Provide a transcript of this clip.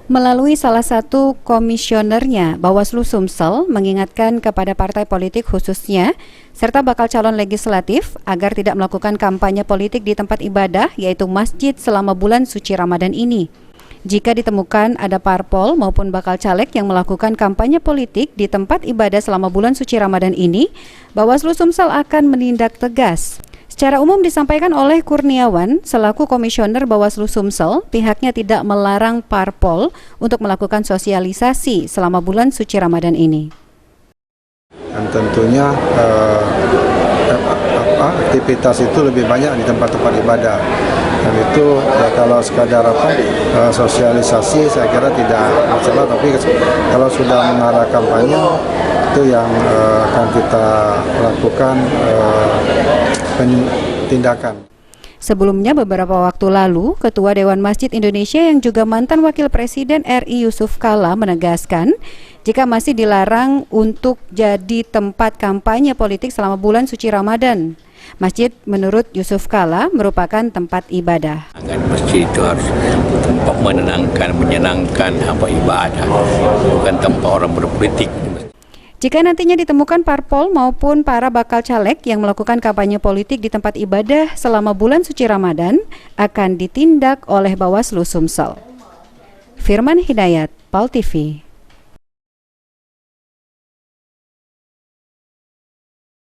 Melalui salah satu komisionernya, Bawaslu Sumsel mengingatkan kepada partai politik khususnya serta bakal calon legislatif agar tidak melakukan kampanye politik di tempat ibadah yaitu masjid selama bulan suci Ramadan ini. Jika ditemukan ada parpol maupun bakal caleg yang melakukan kampanye politik di tempat ibadah selama bulan suci Ramadan ini, Bawaslu Sumsel akan menindak tegas. Secara umum disampaikan oleh Kurniawan, selaku komisioner Bawaslu Sumsel, pihaknya tidak melarang parpol untuk melakukan sosialisasi selama bulan suci Ramadan ini. Dan tentunya aktivitas itu lebih banyak di tempat-tempat ibadah. Dan itu ya, kalau sekadar sosialisasi saya kira tidak masalah, tapi kalau sudah mengarah kampanye itu yang akan kita lakukan tindakan. Sebelumnya beberapa waktu lalu, Ketua Dewan Masjid Indonesia yang juga mantan Wakil Presiden RI Yusuf Kala menegaskan jika masih dilarang untuk jadi tempat kampanye politik selama bulan suci Ramadan. Masjid menurut Yusuf Kala merupakan tempat ibadah. Masjid itu harus tempat menenangkan, menyenangkan hamba ibadah, bukan tempat orang berpolitik. Jika nantinya ditemukan parpol maupun para bakal caleg yang melakukan kampanye politik di tempat ibadah selama bulan suci Ramadan, akan ditindak oleh Bawaslu Sumsel. Firman Hidayat, PAL TV.